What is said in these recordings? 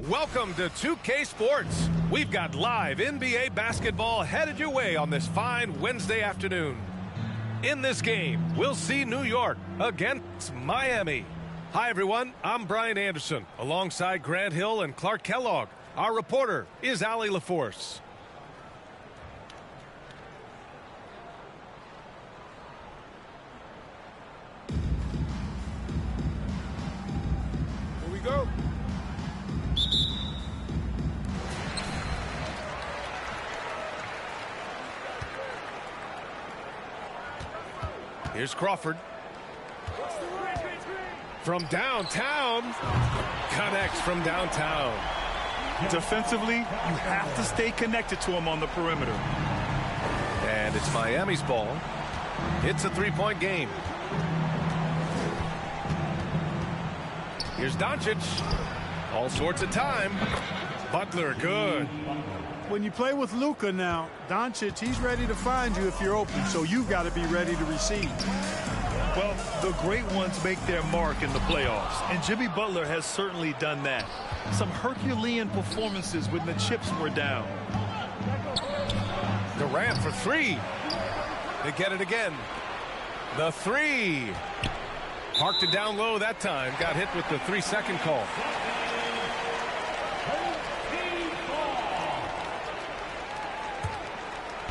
Welcome to 2K Sports. We've got live NBA basketball headed your way on this fine Wednesday afternoon. In this game, we'll see New York against Miami. Hi, everyone. I'm Brian Anderson, alongside Grant Hill and Clark Kellogg. Our reporter is Allie LaForce. Here we go. Here's Crawford. From downtown. Connects from downtown. Defensively, you have to stay connected to him on the perimeter. And it's Miami's ball. It's a three-point game. Here's Doncic. All sorts of time. Butler, good. When you play with Luka now, Doncic, he's ready to find you if you're open, so you've got to be ready to receive. Well, the great ones make their mark in the playoffs, and Jimmy Butler has certainly done that. Some Herculean performances when the chips were down. Durant for three. They get it again. The three. Parked it down low that time. Got hit with the 3-second call.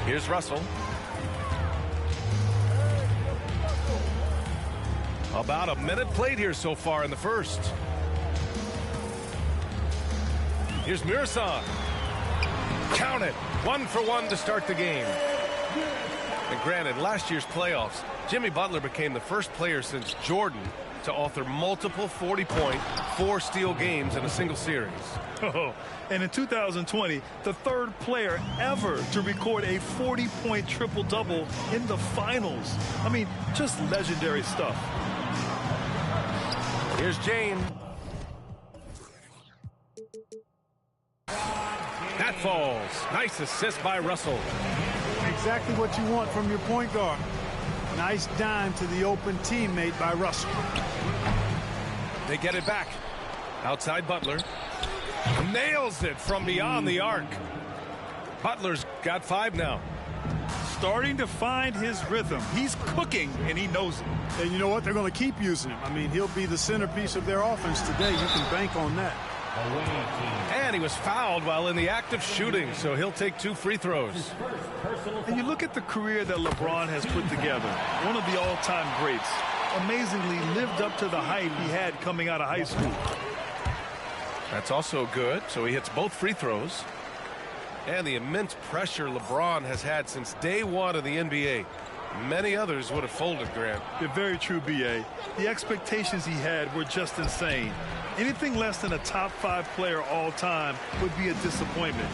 Here's Russell. About a minute played here so far in the first. Here's Mirasan. Count it. 1 for 1 to start the game. And granted, last year's playoffs, Jimmy Butler became the first player since Jordan to author multiple 40-point, 4-steal games in a single series. Oh, and in 2020, the third player ever to record a 40-point triple-double in the finals. I mean, just legendary stuff. Here's James. That falls. Nice assist by Russell. Exactly what you want from your point guard. Nice dime to the open teammate by Russell. They get it back. Outside Butler. Nails it from beyond the arc. Butler's got 5 now. Starting to find his rhythm. He's cooking, and he knows it. And you know what? They're going to keep using him. I mean, he'll be the centerpiece of their offense today. You can bank on that. And he was fouled while in the act of shooting, so he'll take 2 free throws. And you look at the career that LeBron has put together. One of the all-time greats. Amazingly lived up to the hype he had coming out of high school. That's also good, so he hits both free throws. And the immense pressure LeBron has had since day one of the NBA. Many others would have folded, Grant. You're very true, B.A. The expectations he had were just insane. Anything less than a top 5 player all time would be a disappointment.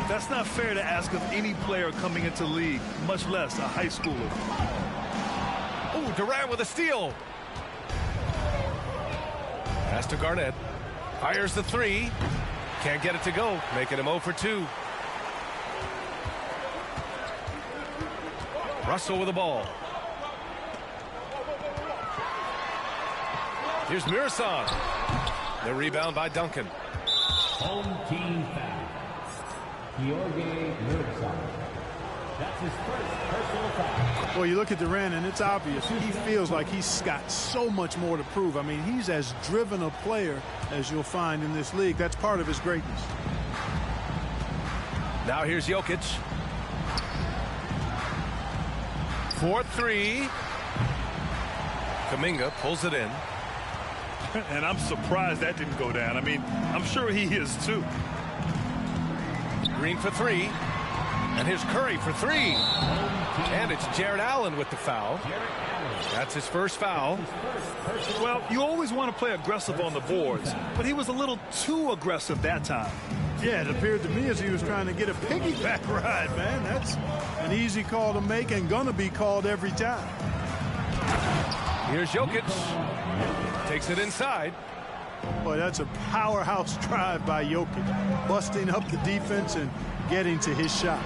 That's not fair to ask of any player coming into the league, much less a high schooler. Oh, Durant with a steal. Pass to Garnett. Fires the 3. Can't get it to go, making him 0 for 2. Russell with the ball. Here's Mirasan. The rebound by Duncan. Home team foul. Georgi Mirasan. That's his first personal foul. Well, you look at Durant, and it's obvious. He feels like he's got so much more to prove. I mean, he's as driven a player as you'll find in this league. That's part of his greatness. Now here's Jokic. 4-3. Kuminga pulls it in. And I'm surprised that didn't go down. I mean, I'm sure he is too. Green for 3. And here's Curry for 3. And it's Jared Allen with the foul. That's his first foul. Well, you always want to play aggressive on the boards, but he was a little too aggressive that time. Yeah, it appeared to me as he was trying to get a piggyback ride, man. That's an easy call to make and gonna be called every time. Here's Jokic. Takes it inside. Boy, that's a powerhouse drive by Jokic. Busting up the defense and getting to his shot.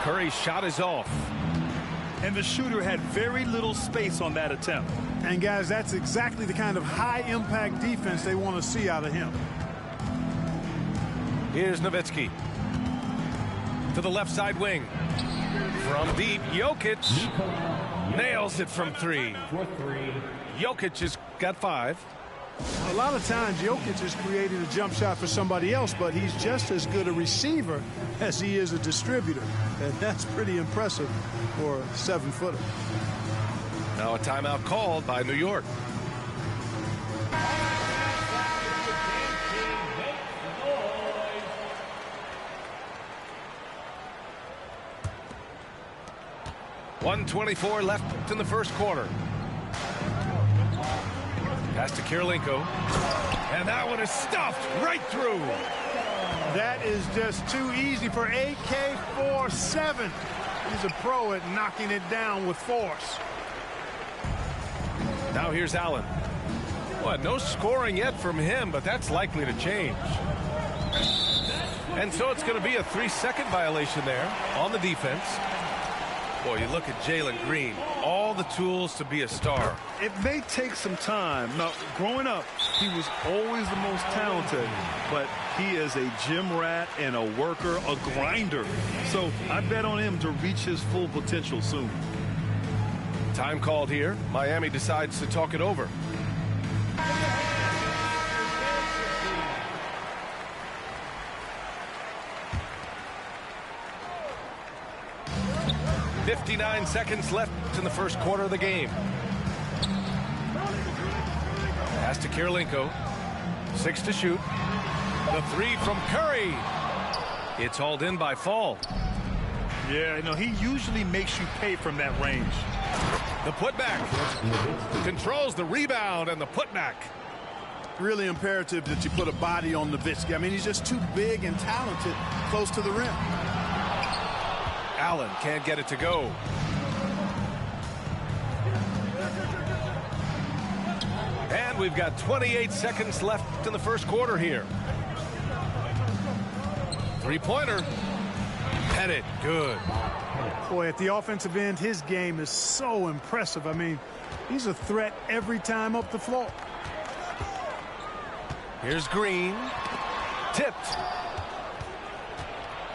Curry's shot is off. And the shooter had very little space on that attempt. And guys, that's exactly the kind of high impact defense they want to see out of him. Here's Nowitzki. To the left side wing. From deep, Jokic nails it from 3. Jokic has got 5. A lot of times Jokic is creating a jump shot for somebody else, but he's just as good a receiver as he is a distributor. And that's pretty impressive for a 7-footer. Now a timeout called by New York. .124 left in the first quarter. Pass to Kirilenko. And that one is stuffed right through. That is just too easy for AK-47. He's a pro at knocking it down with force. Now here's Allen. Well, no scoring yet from him, but that's likely to change. And so it's going to be a 3-second violation there on the defense. Boy, you look at Jalen Green, all the tools to be a star. It may take some time. Now, growing up, he was always the most talented, but he is a gym rat and a worker, a grinder. So I bet on him to reach his full potential soon. Time called here. Miami decides to talk it over. .59 seconds left in the first quarter of the game. Pass to Kirilenko. 6 to shoot. The 3 from Curry. It's hauled in by Fall. Yeah, you know, he usually makes you pay from that range. The putback. Controls the rebound and the putback. Really imperative that you put a body on Nowitzki. I mean, he's just too big and talented close to the rim. Allen can't get it to go. And we've got 28 seconds left in the first quarter here. 3-pointer. Pettit, good. Boy, at the offensive end, his game is so impressive. I mean, he's a threat every time up the floor. Here's Green. Tipped.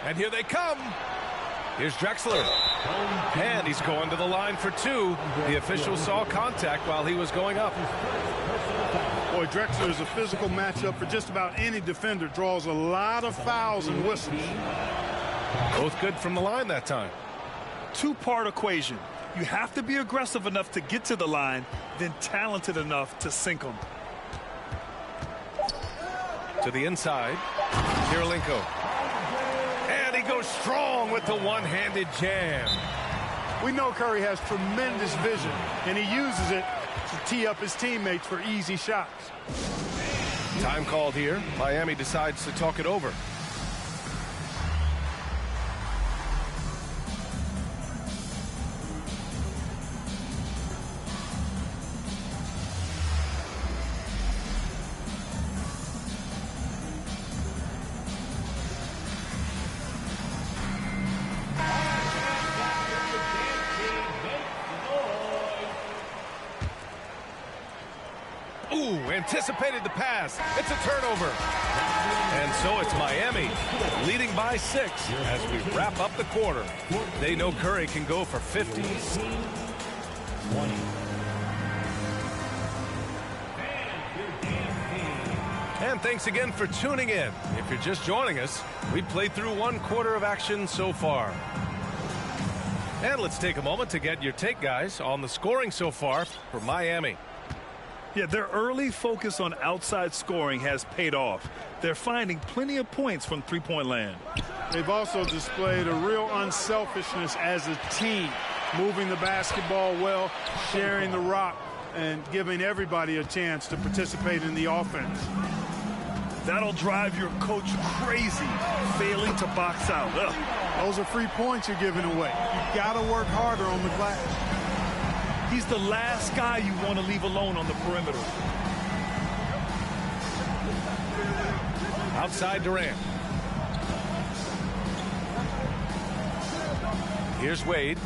And here they come. Here's Drexler. And he's going to the line for 2. The official saw contact while he was going up. Boy, Drexler is a physical matchup for just about any defender. Draws a lot of fouls and whistles. Both good from the line that time. Two-part equation. You have to be aggressive enough to get to the line, then talented enough to sink them. To the inside. Kirilenko. And he goes strong with the one-handed jam. We know Curry has tremendous vision, and he uses it to tee up his teammates for easy shots. Time called here. Miami decides to talk it over. Anticipated the pass. It's a turnover. And so it's Miami leading by 6 as we wrap up the quarter. They know Curry can go for 50. 20. And thanks again for tuning in. If you're just joining us, we've played through 1 quarter of action so far. And let's take a moment to get your take, guys, on the scoring so far for Miami. Yeah, their early focus on outside scoring has paid off. They're finding plenty of points from three-point land. They've also displayed a real unselfishness as a team, moving the basketball well, sharing the rock, and giving everybody a chance to participate in the offense. That'll drive your coach crazy, failing to box out. Ugh. Those are free points you're giving away. You've got to work harder on the glass. He's the last guy you want to leave alone on the perimeter. Outside Durant. Here's Wade.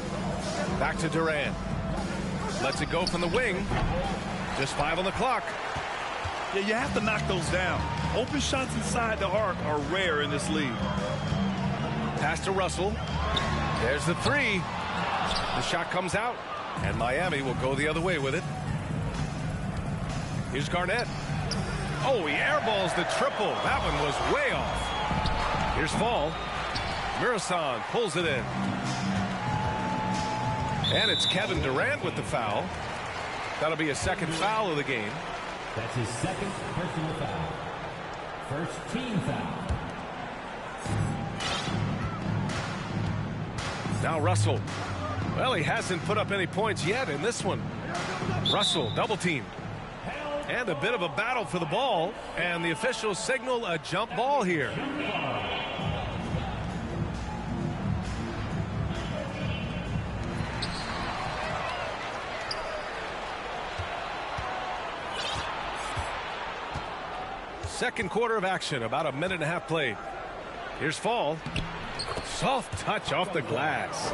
Back to Durant. Lets it go from the wing. Just 5 on the clock. Yeah, you have to knock those down. Open shots inside the arc are rare in this league. Pass to Russell. There's the three. The shot comes out, and Miami will go the other way with it. Here's Garnett. Oh, he airballs the triple. That one was way off. Here's Fall. Mirasan pulls it in. And it's Kevin Durant with the foul. That'll be a second foul of the game. That's his second personal foul. First team foul. Now Russell. Well, he hasn't put up any points yet in this one. Russell double teamed. And a bit of a battle for the ball. And the officials signal a jump ball here. Second quarter of action, about a minute and a half played. Here's Fall. Soft touch off the glass.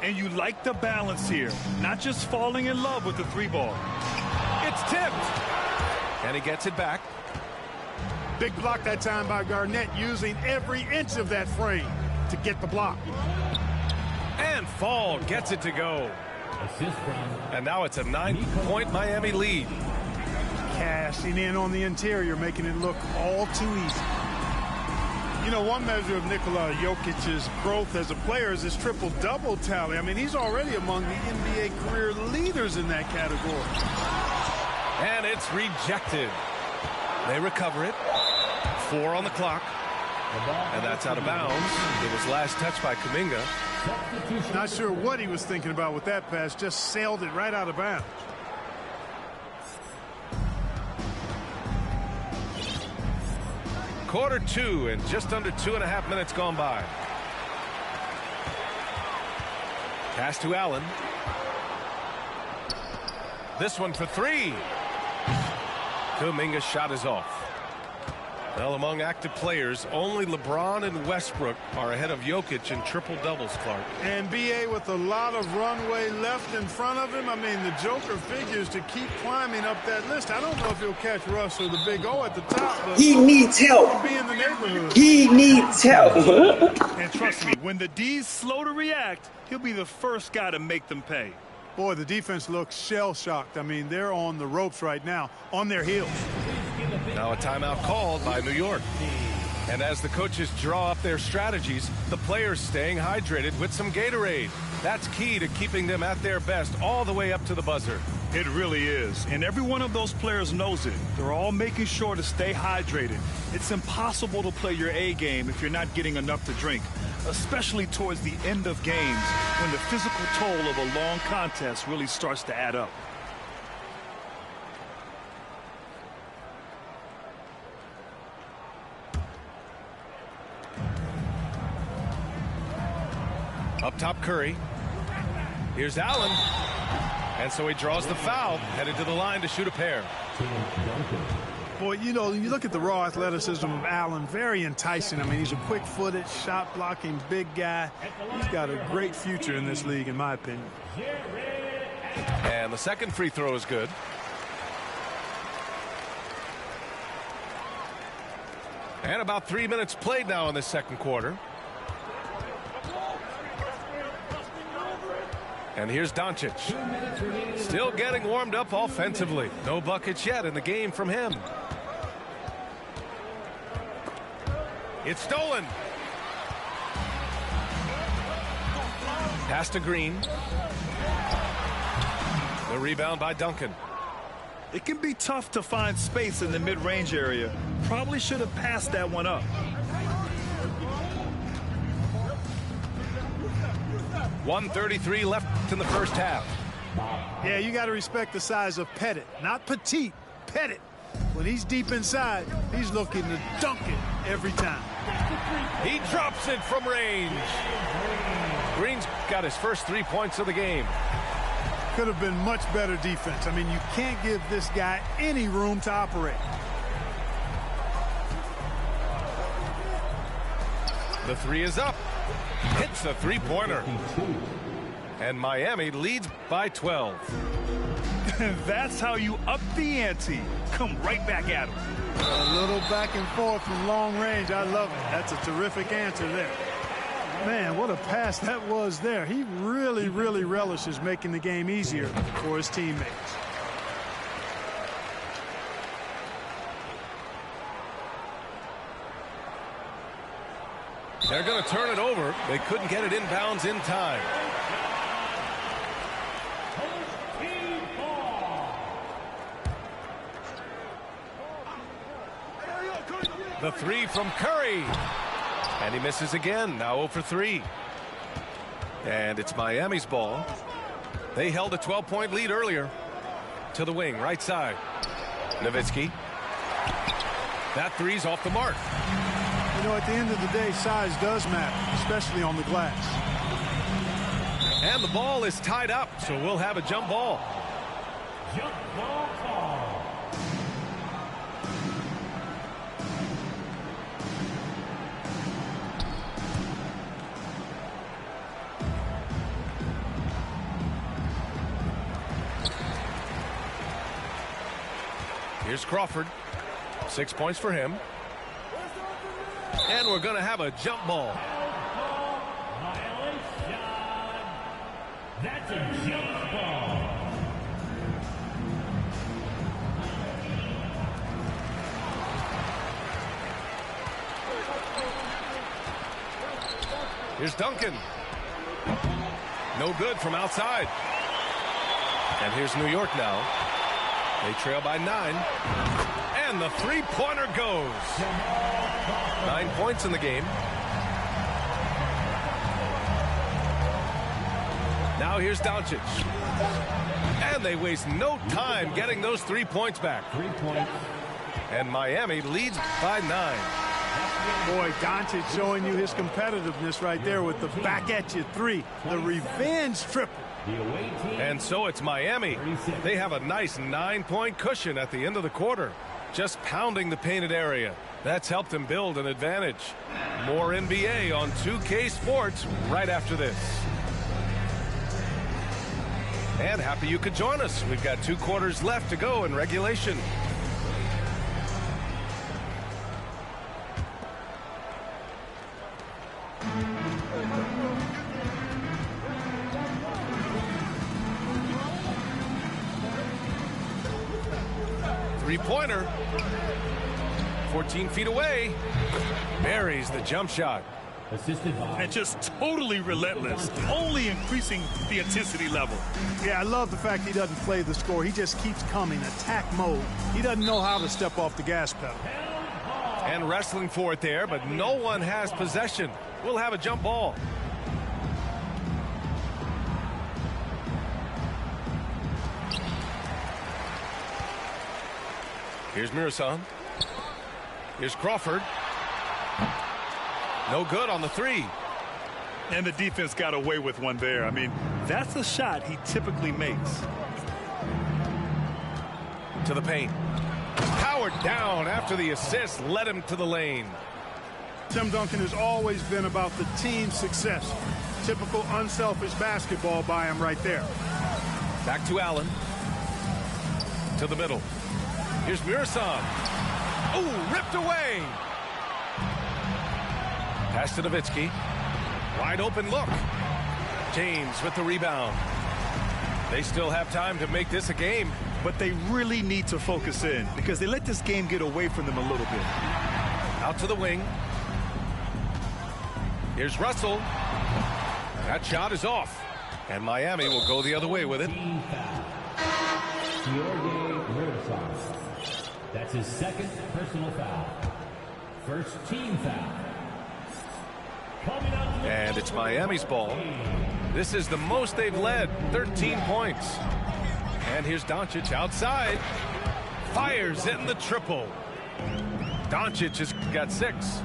And you like the balance here, not just falling in love with the three ball. It's tipped. And he gets it back. Big block that time by Garnett, using every inch of that frame to get the block. And Fall gets it to go. Assist from. And now it's a 9-point Miami lead. Cashing in on the interior, making it look all too easy. You know, one measure of Nikola Jokic's growth as a player is his triple-double tally. I mean, he's already among the NBA career leaders in that category. And it's rejected. They recover it. 4 on the clock. And that's out of bounds. It was last touched by Kuminga. Not sure what he was thinking about with that pass. Just sailed it right out of bounds. Quarter 2 and just under 2.5 minutes gone by. Pass to Allen. This one for 3. Kuminga's shot is off. Well, among active players, only LeBron and Westbrook are ahead of Jokic in triple-doubles, Clark. And B.A. with a lot of runway left in front of him. I mean, the Joker figures to keep climbing up that list. I don't know if he'll catch Russ or the big O at the top, but he needs help. He'll be in the neighborhood. He needs help. And trust me, when the D's slow to react, he'll be the first guy to make them pay. Boy, the defense looks shell-shocked. I mean, they're on the ropes right now, on their heels. Now a timeout called by New York. And as the coaches draw up their strategies, the players staying hydrated with some Gatorade. That's key to keeping them at their best all the way up to the buzzer. It really is. And every one of those players knows it. They're all making sure to stay hydrated. It's impossible to play your A game if you're not getting enough to drink, especially towards the end of games when the physical toll of a long contest really starts to add up. Up top, Curry. Here's Allen. And so he draws the foul, headed to the line to shoot a pair. Boy, you know, you look at the raw athleticism of Allen, very enticing. I mean, he's a quick-footed, shot-blocking big guy. He's got a great future in this league, in my opinion. And the second free throw is good. And about 3 minutes played now in the second quarter. And here's Doncic. Still getting warmed up offensively. No buckets yet in the game from him. It's stolen. Pass to Green. The rebound by Duncan. It can be tough to find space in the mid-range area. Probably should have passed that one up. .133 left in the first half. Yeah, you got to respect the size of Pettit. Not petite, Pettit. When he's deep inside, he's looking to dunk it every time. He drops it from range. Green's got his first 3 points of the game. Could have been much better defense. I mean, you can't give this guy any room to operate. The three is up. Hits a three-pointer. And Miami leads by 12. That's how you up the ante. Come right back at him. A little back and forth from long range. I love it. That's a terrific answer there. Man, what a pass that was there. He really, really relishes making the game easier for his teammates. They're going to turn it over. They couldn't get it inbounds in time. The three from Curry. And he misses again. Now 0 for 3. And it's Miami's ball. They held a 12-point lead earlier. To the wing, right side. Nowitzki. That three's off the mark. You know, at the end of the day, size does matter, especially on the glass. And the ball is tied up, so we'll have a jump ball. Jump ball call. Here's Crawford. 6 points for him. And we're going to have a jump ball. Violation. That's a jump ball. Here's Duncan. No good from outside. And here's New York now. They trail by 9. And the three-pointer goes. 9 points in the game. Now here's Doncic. And they waste no time getting those 3 points back. 3 points. And Miami leads by 9. Boy, Doncic showing you his competitiveness right there with the back-at-you three. The revenge triple. The away team. And so it's Miami. They have a nice 9-point cushion at the end of the quarter. Just pounding the painted area. That's helped them build an advantage. More NBA on 2K Sports right after this. And happy you could join us. We've got 2 quarters left to go in regulation. Three-pointer. 14 feet away. Buries the jump shot. Assisted by. And just totally relentless, only increasing the intensity level. Yeah, I love the fact he doesn't play the score. He just keeps coming, attack mode. He doesn't know how to step off the gas pedal. And wrestling for it there, but no one has possession. We'll have a jump ball. Here's Mirasan. Here's Crawford. No good on the three. And the defense got away with one there. I mean, that's a shot he typically makes. To the paint. Powered down after the assist led him to the lane. Tim Duncan has always been about the team's success. Typical unselfish basketball by him right there. Back to Allen. To the middle. Here's Mirasan. Oh, ripped away. Pass to Nowitzki. Wide open look. James with the rebound. They still have time to make this a game. But they really need to focus in because they let this game get away from them a little bit. Out to the wing. Here's Russell. That shot is off. And Miami will go the other way with it. That's his second personal foul. First team foul. And it's Miami's ball. This is the most they've led, 13 points. And here's Doncic outside. Fires in the triple. Doncic has got 6.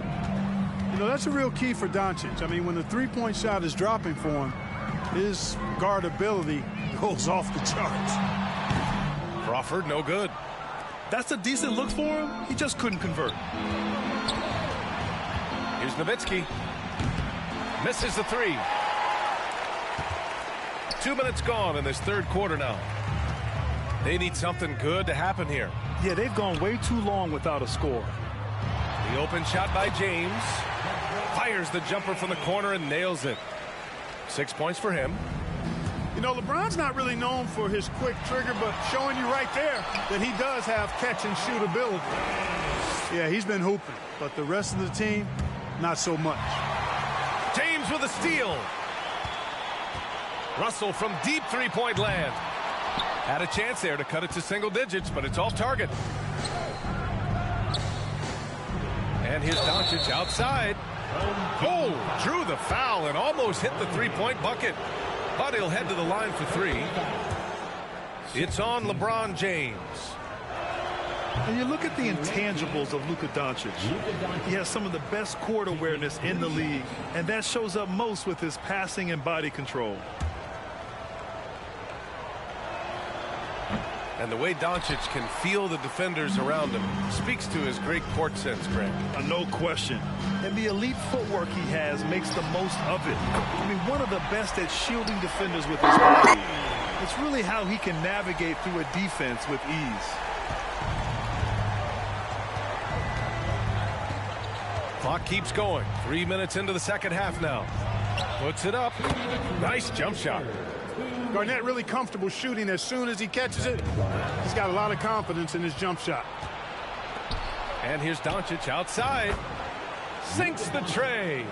You know, that's a real key for Doncic. I mean, when the three-point shot is dropping for him, his guardability goes off the charts. Crawford, no good. That's a decent look for him. He just couldn't convert. Here's Nowitzki. Misses the 3. 2 minutes gone in this third quarter now. They need something good to happen here. Yeah, they've gone way too long without a score. The open shot by James. Fires the jumper from the corner and nails it. 6 points for him. You know, LeBron's not really known for his quick trigger, but showing you right there that he does have catch and shoot ability. Yeah, he's been hooping, but the rest of the team, not so much. James with a steal. Russell from deep three-point land. Had a chance there to cut it to single digits, but it's off target. And here's Doncic outside. Oh, drew the foul and almost hit the three-point bucket. But he'll head to the line for three. It's on LeBron James. And you look at the intangibles of Luka Doncic. He has some of the best court awareness in the league, and that shows up most with his passing and body control. And the way Doncic can feel the defenders around him speaks to his great court sense, Grant. No question. And the elite footwork he has makes the most of it. I mean, one of the best at shielding defenders with his body. It's really how he can navigate through a defense with ease. Clock keeps going. 3 minutes into the second half now. Puts it up. Nice jump shot. Garnett really comfortable shooting as soon as he catches it. He's got a lot of confidence in his jump shot. And here's Doncic outside. Sinks the tray.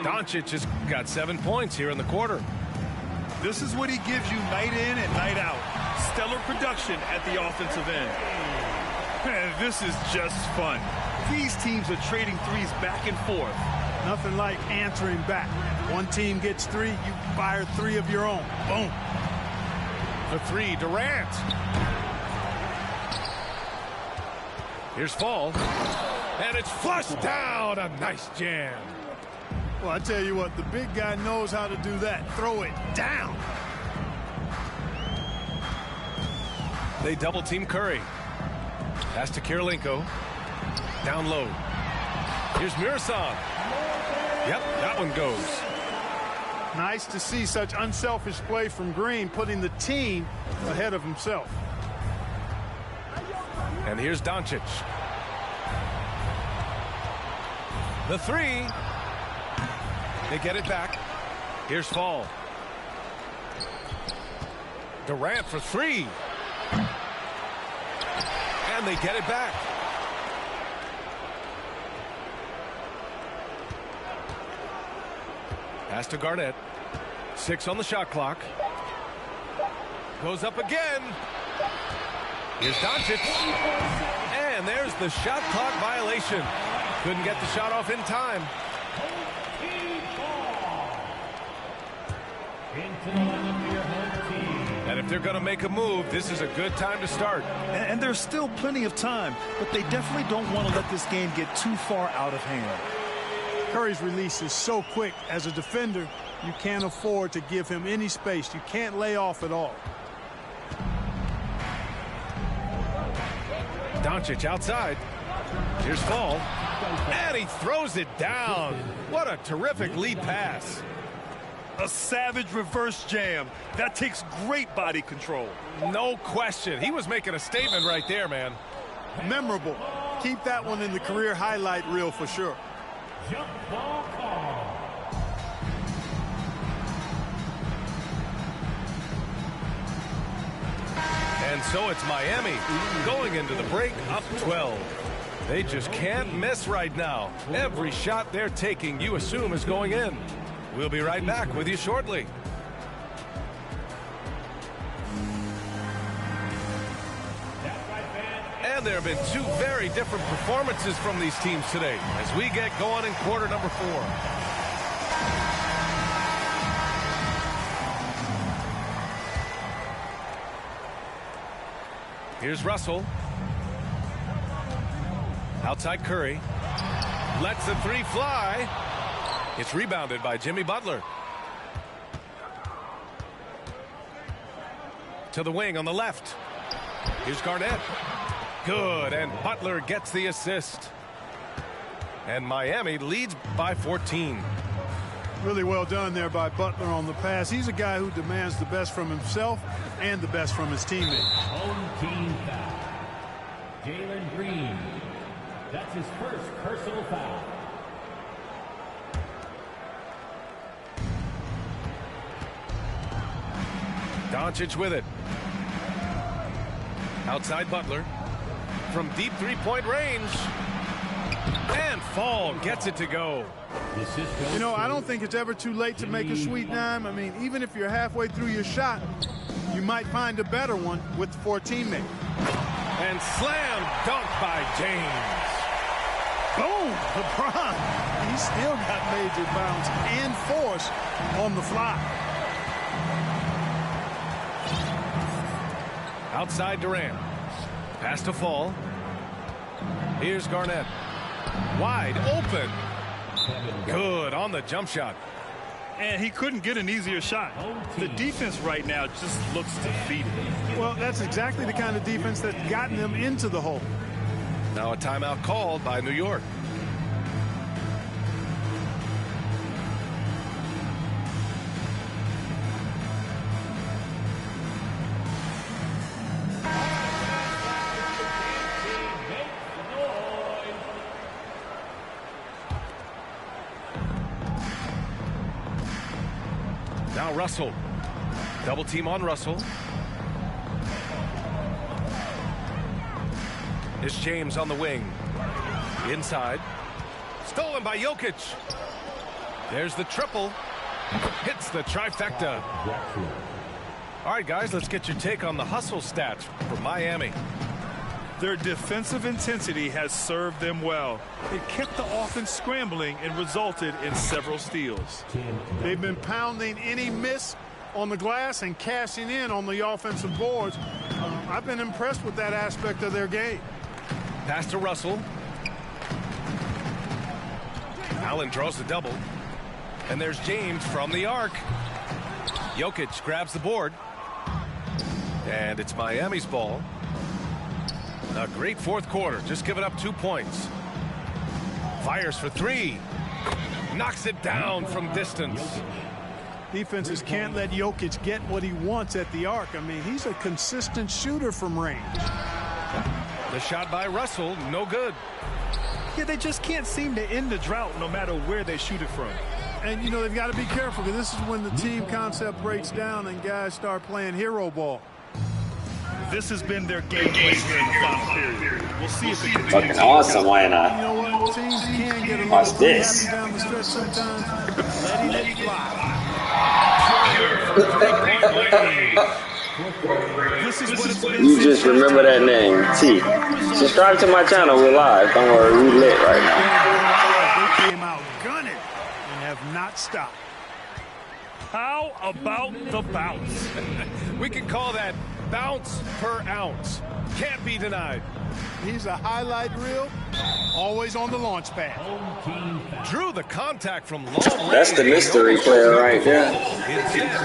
Doncic has got 7 points here in the quarter. This is what he gives you night in and night out. Stellar production at the offensive end. And this is just fun. These teams are trading threes back and forth. Nothing like answering back. One team gets three, you fire three of your own. Boom. For three, Durant. Here's Fall. And it's flushed down. A nice jam. Well, I tell you what, the big guy knows how to do that. Throw it down. They double team Curry. Pass to Kirilenko. Down low. Here's Mirasan. Yep, that one goes. Nice to see such unselfish play from Green, putting the team ahead of himself. And here's Doncic. The three. They get it back. Here's Fall. Durant for three. And they get it back. Pass to Garnett. 6 on the shot clock. Goes up again. Here's Doncic. And there's the shot clock violation. Couldn't get the shot off in time. And if they're going to make a move, this is a good time to start. And there's still plenty of time, but they definitely don't want to let this game get too far out of hand. Curry's release is so quick. As a defender, you can't afford to give him any space. You can't lay off at all. Doncic outside. Here's Fall. And he throws it down. What a terrific lead pass. A savage reverse jam. That takes great body control. No question. He was making a statement right there, man. Memorable. Keep that one in the career highlight reel for sure. Jump ball call. And so it's Miami going into the break up 12. They just can't miss right now. Every shot they're taking, you assume, is going in. We'll be right back with you shortly. And there have been two very different performances from these teams today as we get going in quarter number 4. Here's Russell. Outside Curry. Lets the three fly. It's rebounded by Jimmy Butler. To the wing on the left. Here's Garnett. Good, and Butler gets the assist. And Miami leads by 14. Really well done there by Butler on the pass. He's a guy who demands the best from himself and the best from his teammates. Home team foul. Jalen Green. That's his first personal foul. Doncic with it. Outside Butler. From deep three-point range. And Fall gets it to go. You know, I don't think it's ever too late to make a sweet dime. I mean, even if you're halfway through your shot, you might find a better one with 4 teammates. And slam dunk by James. Boom! LeBron. He still got major bounce and force on the fly. Outside Durant. Pass to Fall. Here's Garnett. Wide open. Good on the jump shot. And he couldn't get an easier shot. The defense right now just looks defeated. Well, that's exactly the kind of defense that's gotten them into the hole. Now a timeout called by New York. Now Russell. Double team on Russell. It's James on the wing. Inside. Stolen by Jokic. There's the triple. Hits the trifecta. All right, guys, let's get your take on the hustle stats for Miami. Their defensive intensity has served them well. It kept the offense scrambling and resulted in several steals. They've been pounding any miss on the glass and cashing in on the offensive boards. I've been impressed with that aspect of their game. Pass to Russell. Allen draws the double. And there's James from the arc. Jokic grabs the board. And it's Miami's ball. A great fourth quarter. Just giving up 2 points. Fires for 3. Knocks it down from distance. Defenses can't let Jokic get what he wants at the arc. I mean, he's a consistent shooter from range. The shot by Russell, no good. Yeah, they just can't seem to end the drought no matter where they shoot it from. And, you know, they've got to be careful because this is when the team concept breaks down and guys start playing hero ball. This has been their game plan here in the final period. We'll see if it continues. Fucking awesome, why not? You know what? Teams can get a little Watch this. happy down the stretch sometimes. Letting it fly. This is what it's been. You just remember that name, T. Subscribe to my channel. We're live. Don't worry, we lit right now. They came out gunning and have not stopped. How about the bounce? We can call that bounce per ounce. Can't be denied. He's a highlight reel, always on the launch pad. Drew the contact from long range. That's the mystery player right there.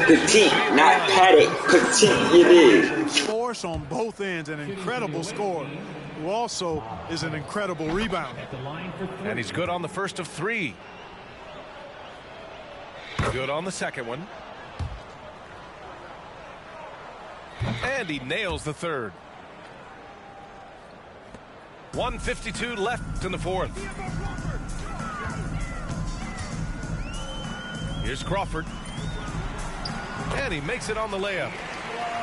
Petite, not Paddock. Petite, it is. Force on both ends, an incredible score, who also is an incredible rebounder. And he's good on the first of 3. Good on the second one. And he nails the third. 1:52 left in the fourth. Here's Crawford. And he makes it on the layup.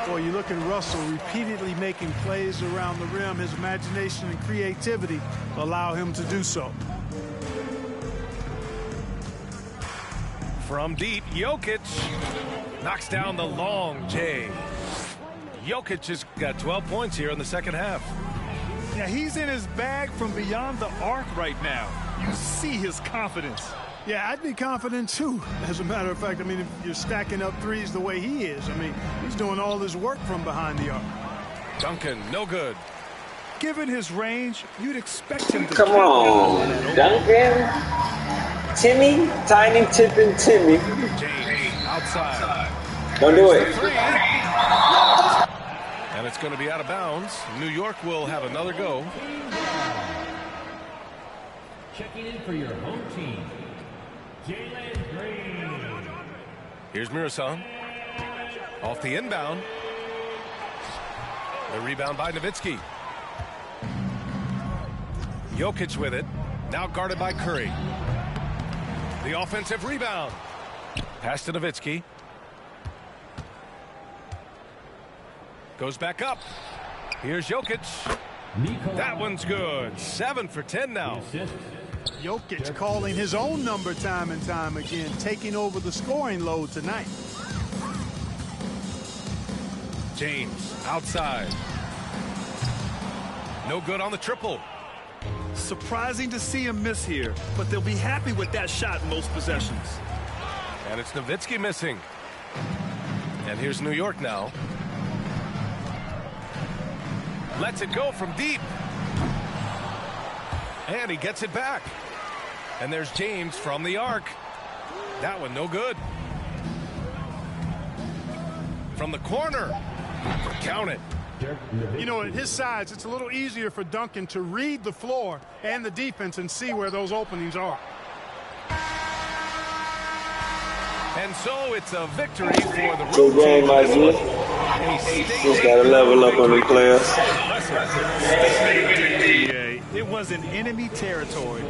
Boy, you look at Russell repeatedly making plays around the rim. His imagination and creativity allow him to do so. From deep, Jokic knocks down the long J. Jokic has got 12 points here in the second half. Yeah, he's in his bag from beyond the arc right now. You see his confidence. Yeah, I'd be confident too. As a matter of fact, I mean, if you're stacking up threes the way he is, I mean, he's doing all his work from behind the arc. Duncan, no good. Given his range, you'd expect him to. Come on, Duncan. Timmy, Tiny Tippin' Timmy. James outside. Don't do it. And it's going to be out of bounds. New York will have another go. Checking in for your home team, Jalen Green. Here's Mirasan. Off the inbound. The rebound by Nowitzki. Jokic with it. Now guarded by Curry. The offensive rebound. Pass to Nowitzki. Goes back up. Here's Jokic. That one's good. 7 for 10 now. Jokic calling his own number time and time again, taking over the scoring load tonight. James outside. No good on the triple. Surprising to see him miss here, but they'll be happy with that shot in most possessions. And it's Nowitzki missing. And here's New York now. Lets it go from deep. And he gets it back. And there's James from the arc. That one no good. From the corner. Count it. You know, at his size, it's a little easier for Duncan to read the floor and the defense and see where those openings are. And so it's a victory for the Good game, my G. Just gotta level up on the players. It was in enemy territory.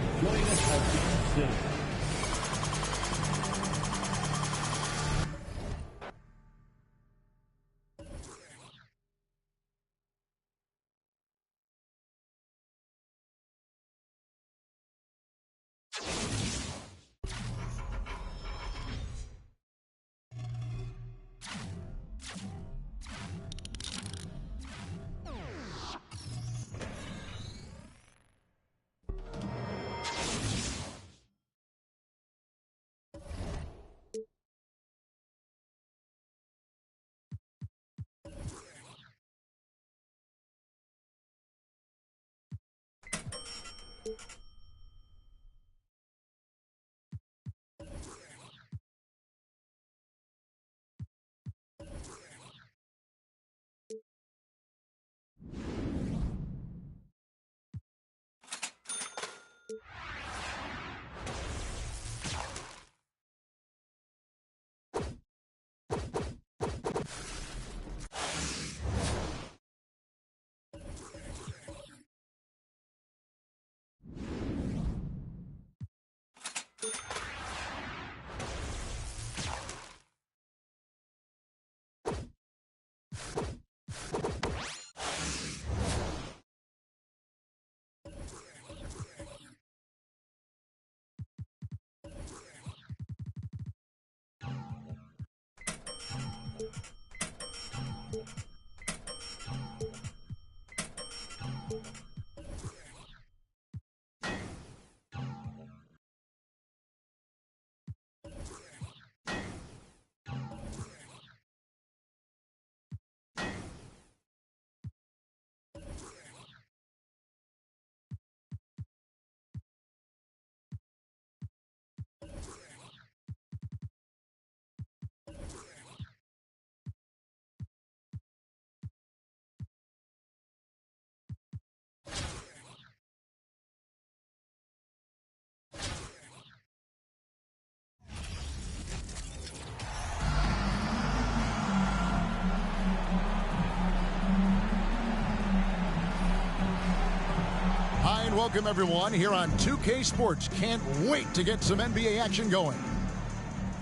Welcome everyone here on 2K Sports. Can't wait to get some NBA action going.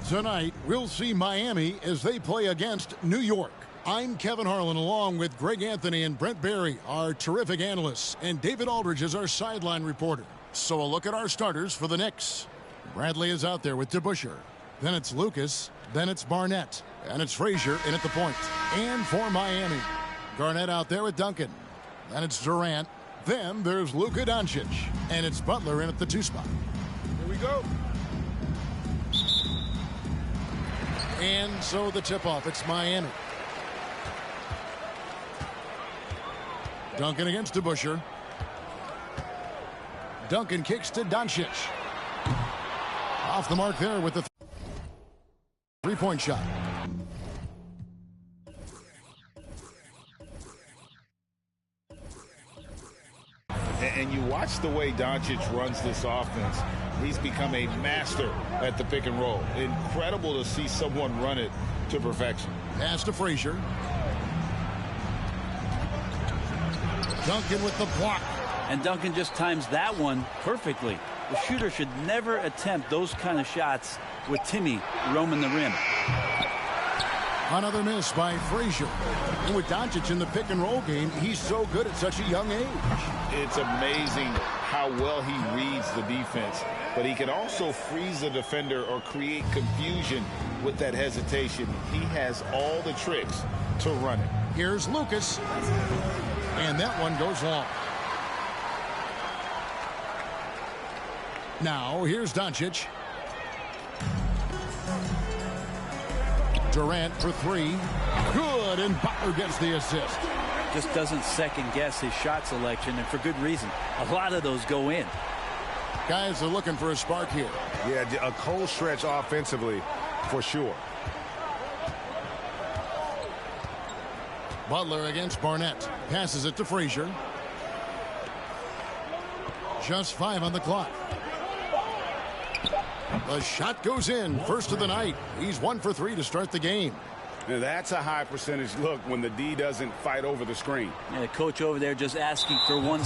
Tonight we'll see Miami as they play against New York. I'm Kevin Harlan along with Greg Anthony and Brent Barry, our terrific analysts, and David Aldridge is our sideline reporter. So a look at our starters for the Knicks. Bradley is out there with DeBusschere. Then it's Lucas. Then it's Barnett. And it's Frazier in at the point. And for Miami, Garnett out there with Duncan. Then it's Durant. Then there's Luka Doncic, and it's Butler in at the 2 spot. Here we go. And so the tip-off, it's Miami. Duncan against DeBusschere. Duncan kicks to Doncic. Off the mark there with the three-point shot. And you watch the way Doncic runs this offense. He's become a master at the pick and roll. Incredible to see someone run it to perfection. Pass to Frazier. Duncan with the block. And Duncan just times that one perfectly. The shooter should never attempt those kind of shots with Timmy roaming the rim. Another miss by Frazier. And with Doncic in the pick and roll game, he's so good at such a young age. It's amazing how well he reads the defense, but he can also freeze the defender or create confusion with that hesitation. He has all the tricks to run it. Here's Lucas. And that one goes long. Now, here's Doncic. Durant for three. Good, and Butler gets the assist. Just doesn't second guess his shot selection, and for good reason. A lot of those go in. Guys are looking for a spark here. Yeah, a cold stretch offensively for sure. Butler against Barnett. Passes it to Frazier. Just 5 on the clock. The shot goes in. First of the night. He's 1 for 3 to start the game. Now that's a high percentage look when the D doesn't fight over the screen. Yeah, the coach over there just asking for one.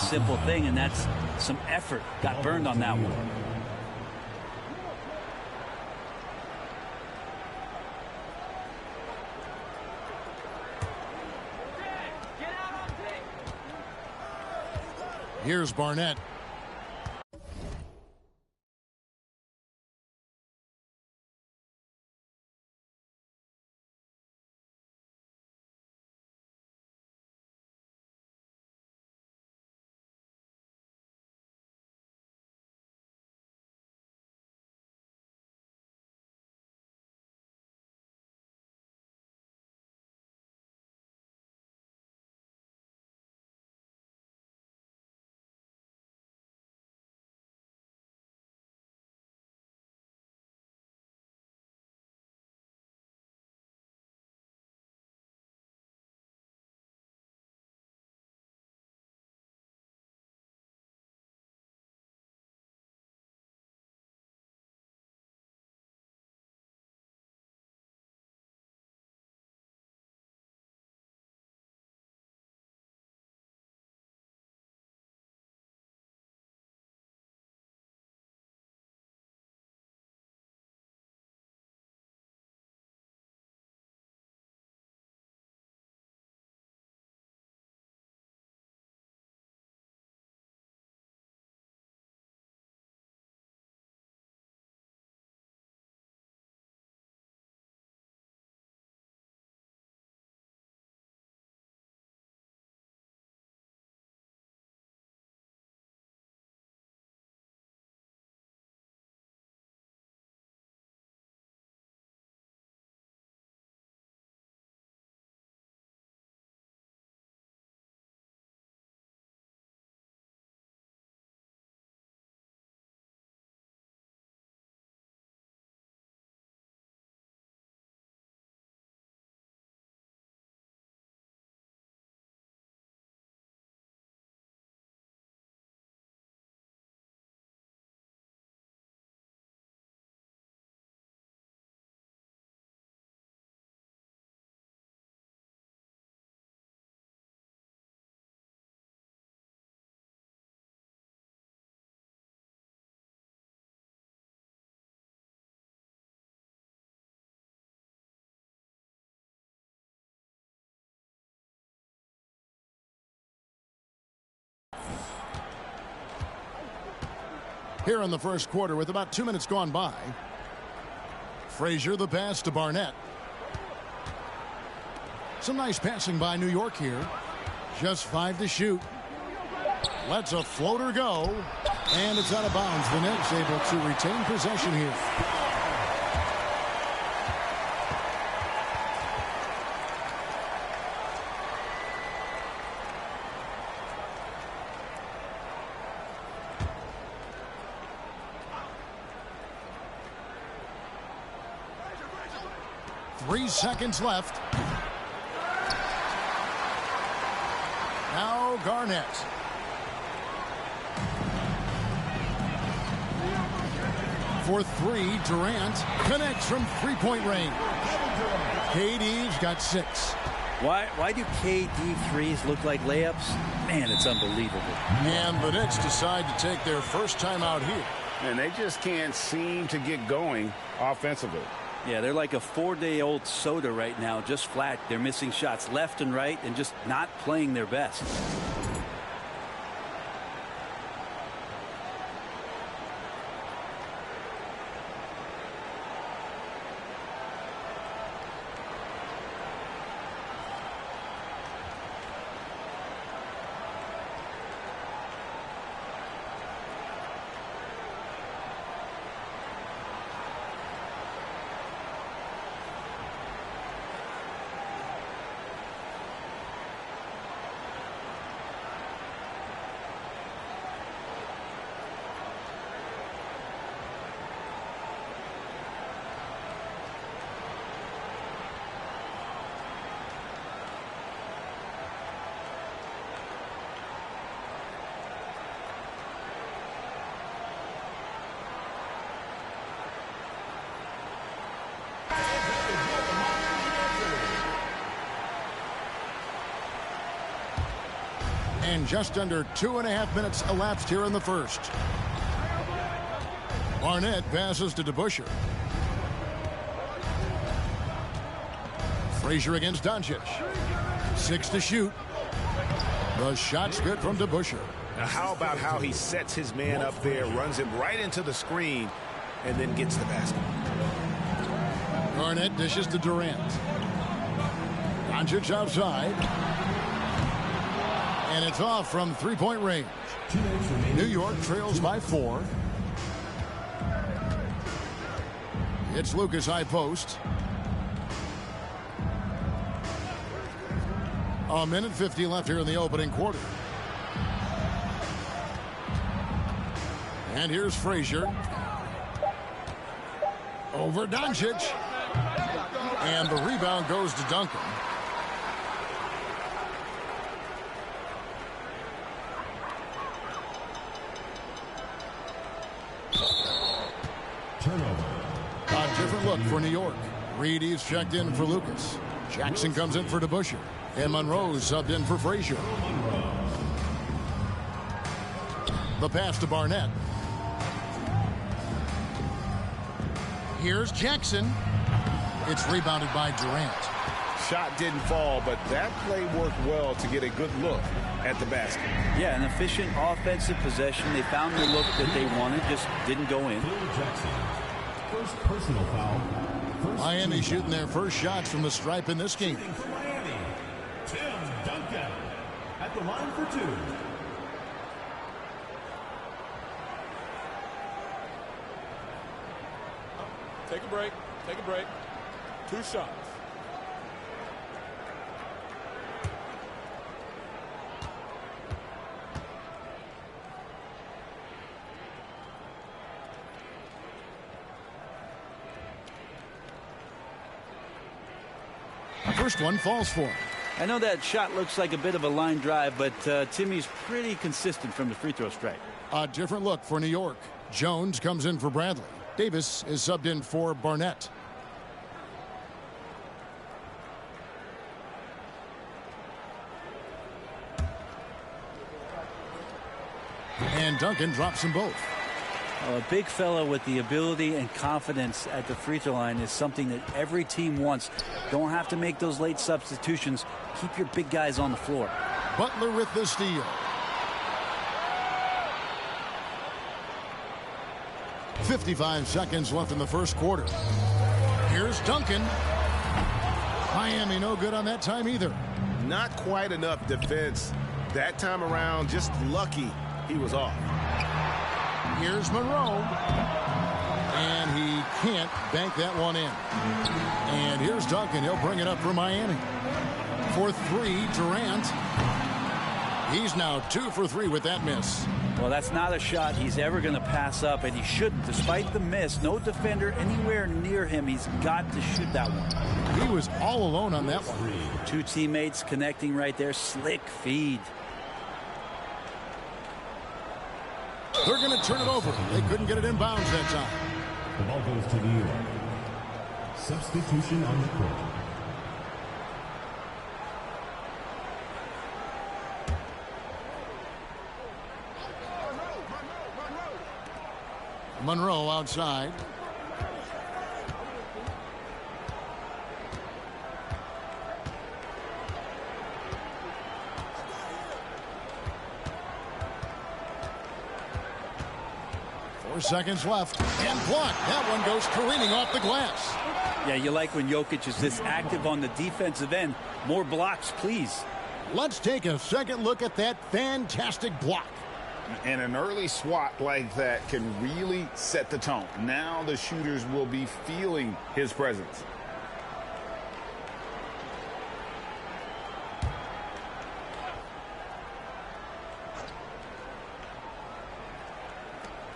Simple thing, and that's some effort got burned on that one. Here's Barnett. here in the first quarter with about 2 minutes gone by. Frazier, the pass to Barnett. Some nice passing by New York here. Just 5 to shoot. Lets a floater go. And it's out of bounds. The Nets able to retain possession here. Three seconds left. Now Garnett. For three, Durant connects from three-point range. KD's got 6. Why do KD threes look like layups? Man, it's unbelievable. And the Nets decide to take their first time out here. And they just can't seem to get going offensively. Yeah, they're like a 4-day-old soda right now, just flat. They're missing shots left and right and just not playing their best. And just under 2.5 minutes elapsed here in the first. Barnett passes to DeBusschere. Frazier against Doncic. 6 to shoot. The shot's good from DeBusschere. Now how about how he sets his man up there, runs him right into the screen, and then gets the basket. Garnett dishes to Durant. Doncic outside. And it's off from three-point range. New York trails by 4. It's Lucas high post. A minute 50 left here in the opening quarter. And here's Frazier. Over Doncic. And the rebound goes to Duncan. A different look for New York. Reedy's checked in for Lucas. Jackson comes in for DeBusschere. And Monroe's subbed in for Frazier. The pass to Barnett. Here's Jackson. It's rebounded by Durant. Shot didn't fall, but that play worked well to get a good look at the basket. Yeah, an efficient offensive possession. They found the look that they wanted, just didn't go in. First personal foul. Miami shooting their first shots from the stripe in this game. For Miami, Tim Duncan at the line for 2. Take a break. Take a break. 2 shots. The first one falls for him. I know that shot looks like a bit of a line drive, but Timmy's pretty consistent from the free throw stripe. A different look for New York. Jones comes in for Bradley. Davis is subbed in for Barnett. And Duncan drops them both. A big fella with the ability and confidence at the free throw line is something that every team wants. Don't have to make those late substitutions. Keep your big guys on the floor. Butler with the steal. 55 seconds left in the first quarter. Here's Duncan. Miami no good on that time either. Not quite enough defense that time around. Just lucky he was off. Here's Monroe. And he can't bank that one in. And here's Duncan. He'll bring it up for Miami. For three, Durant. He's now 2 for 3 with that miss. Well, that's not a shot he's ever going to pass up, and he shouldn't. Despite the miss, no defender anywhere near him. He's got to shoot that one. He was all alone on that one. 2 teammates connecting right there. Slick feed. They're going to turn it over. They couldn't get it in bounds that time. The ball goes to New York. Substitution on the court. Monroe outside. Seconds left and blocked. That one goes careening off the glass. Yeah, you like when Jokic is this active on the defensive end. More blocks, please. Let's take a second look at that fantastic block. And an early swat like that can really set the tone. Now the shooters will be feeling his presence.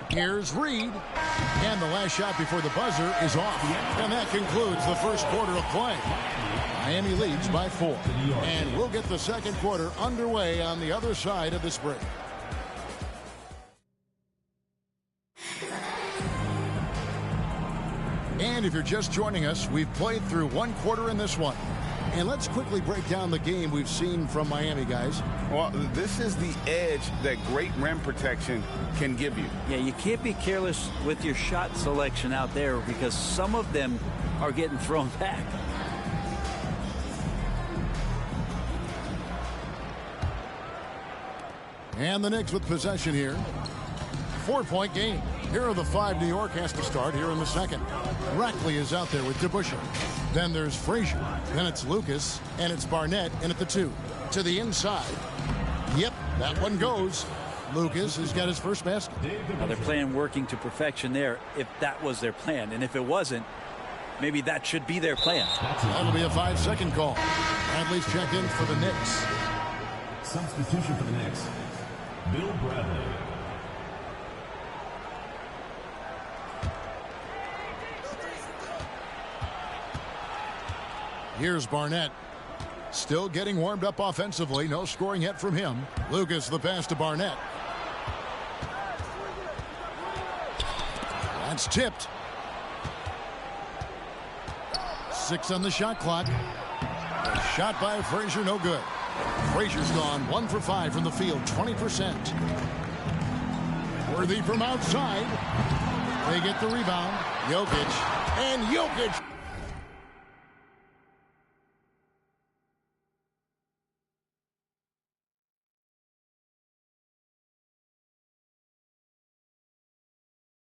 Here's Reed. And the last shot before the buzzer is off. And that concludes the first quarter of play. Miami leads by 4. And we'll get the second quarter underway on the other side of this break. And if you're just joining us, we've played through 1 quarter in this one. And let's quickly break down the game we've seen from Miami, guys. Well, this is the edge that great rim protection can give you. Yeah, you can't be careless with your shot selection out there because some of them are getting thrown back. And the Knicks with possession here. 4-point game. Here are the 5 New York has to start here in the second. Rackley is out there with DeBusschere. Then there's Frazier. Then it's Lucas. And it's Barnett in at the 2. To the inside. Yep, that one goes. Lucas has got his first basket. Now they're playing working to perfection there if that was their plan. And if it wasn't, maybe that should be their plan. That'll be a 5-second call. Bradley's checked in for the Knicks. Substitution for the Knicks. Bill Bradley. Here's Barnett. Still getting warmed up offensively. No scoring yet from him. Lucas the pass to Barnett. That's tipped. 6 on the shot clock. A shot by Frazier, no good. Frazier's gone 1 for 5 from the field, 20%. Worthy from outside. They get the rebound. Jokic. And Jokic